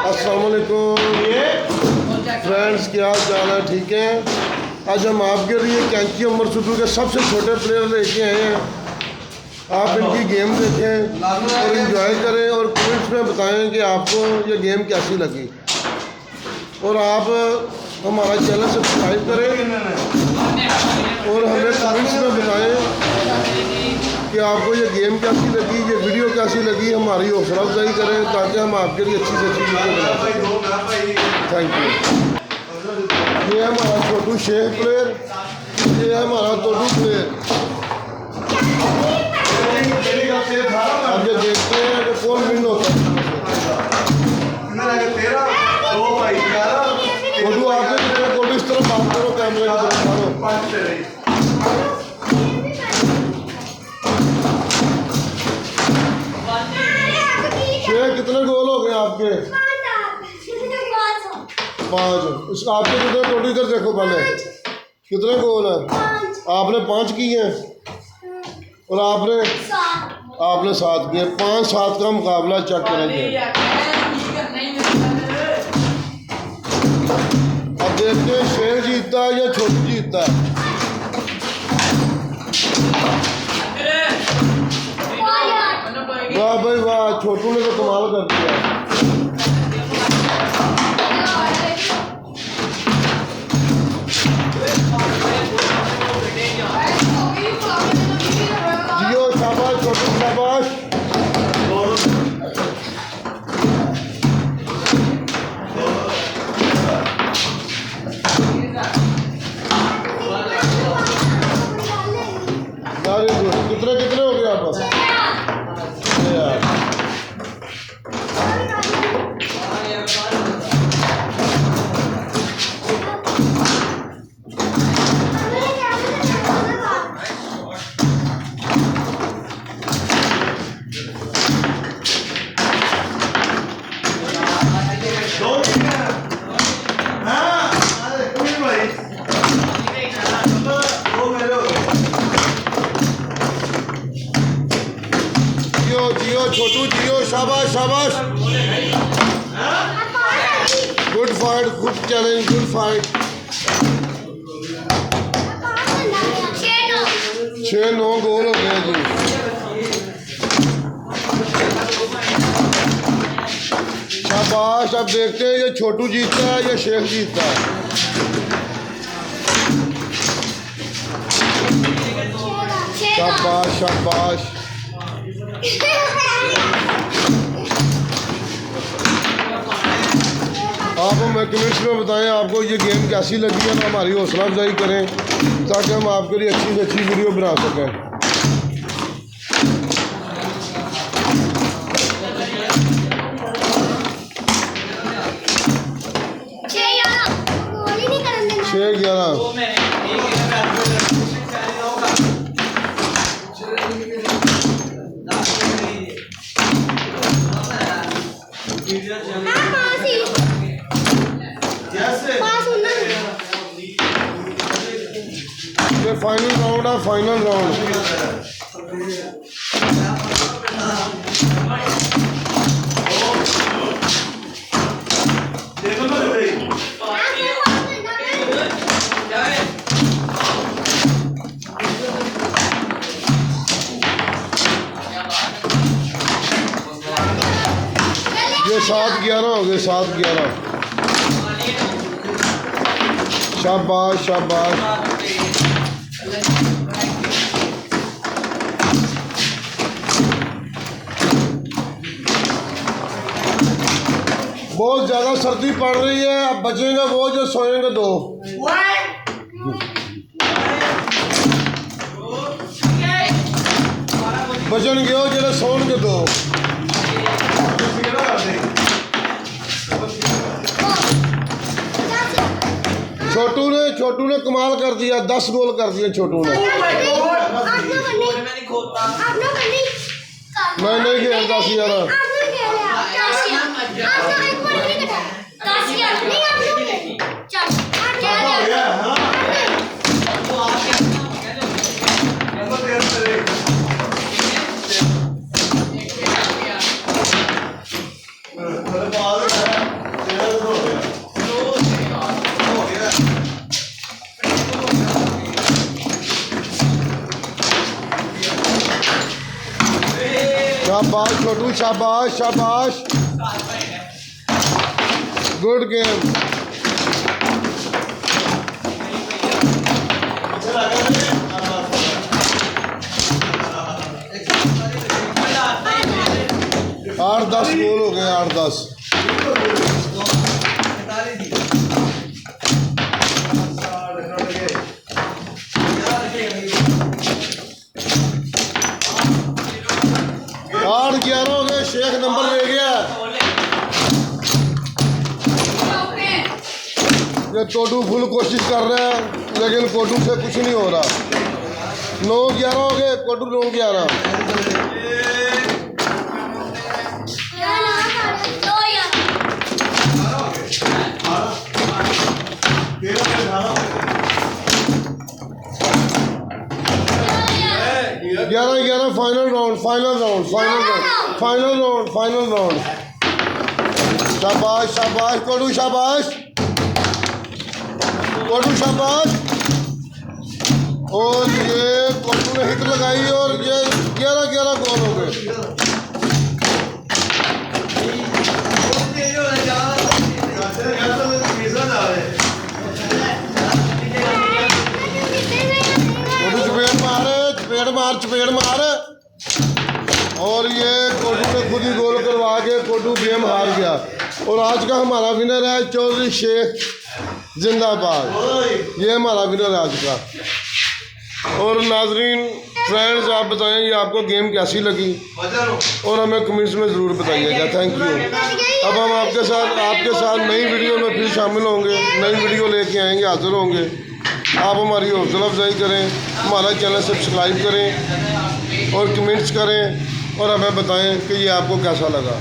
अस्सलाम वालेकुम फ्रेंड्स, क्या हाल चाल है? ठीक है। आज हम आपके लिए कैंची उमर सुटू के सबसे छोटे प्लेयर लेके आए हैं। आप इनकी गेम देखें और इन्जॉय करें और कमेंट्स में बताएं कि आपको ये गेम कैसी लगी। और आप हमारा चैनल सब्सक्राइब करें और हमें कमेंट्स में बताएं कि आपको ये गेम कैसी लगी, ये वीडियो कैसी लगी। हमारी हौसला अफजाई करें ताकि हम आपके लिए अच्छी से अच्छी वीडियो बना सकें। Thank you. ये है हमारा छोटू शेख प्लेयर, ये है हमारा तोटू प्लेयर। अब ये देखते हैं कि कौन विन होता है। तोटू आपने तोटू इस तरफ बात करो, कैमरे की तरफ मारो। कितने गोल हो गए आपके? 5। इसका आपके कितने टोटल इधर देखो पहले, कितने गोल हैं? आपने 5 किए हैं और आपने 7 किए। 5-7 का मुकाबला चेक करेंगे। अब देखते हैं शेर जीतता है या छोटू जीतता है। वाह भाई वाह, छोटू ने तो कमाल कर दिया। जियो, शाबाश छोटू, शाबाश। कितने कितने हो गए आप? जियो छोटू, जियो, शाबाश शाबाश। Good fight, good challenge, good fight. 6-9 गोल हो गए जी। शाबाश। अब देखते हैं ये छोटू जीतता है या शेख जीतता है। शाबाश शाबाश। आप हमें कमेंट्स में बताएं आपको ये गेम कैसी लगी है। हमारी हौसला अफजाई करें ताकि हम आपके लिए अच्छी से अच्छी वीडियो बना सकें। शेर 11। ये फाइनल राउंड है, फाइनल राउंड। ये 7-11 हो गए, 7-11। शाबाश शाबाश। बहुत ज़्यादा सर्दी पड़ रही है। अब बचेंगे वो जो सोएंगे 2। बचन गए जो सोएंगे 2। छोटू ने कमाल कर दिया। 10 गोल कर दिए छोटू ने। मैं नहीं खेलता सी यार। शाबाश छोटू, शाबाश शाबाश, गुड गेम। 8-10 गोल हो गए, 8-10। आठ 11 हो गए, शेख नंबर ले गया। ये कोटू फुल कोशिश कर रहा है लेकिन कोटू से कुछ नहीं हो रहा। 9-11 हो गए, कोटू 9-11। ग्यारह final round, final round, final round, final round, final round. शाबाश शाबाश कोटू, शाबाश कोटू, शाबाश। और ये कोटू ने हिट लगाई और ये 11-11 गोल हो गए। चपेड़ मार और ये कोटू ने खुद ही गोल करवा के कोटू गेम हार गया। और आज का हमारा विनर है चौधरी शेख जिंदाबाद। ये हमारा विनर है आज का। और नाजरीन फ्रेंड्स, आप बताएं ये आपको गेम कैसी लगी और हमें कमेंट्स में ज़रूर बताइएगा। Thank you. अब हम आपके साथ नई वीडियो में फिर शामिल होंगे, नई वीडियो लेके आएंगे, हाजिर होंगे। आप हमारी हौसला अफजाई करें, हमारा चैनल सब्सक्राइब करें और कमेंट्स करें और हमें बताएं कि ये आपको कैसा लगा।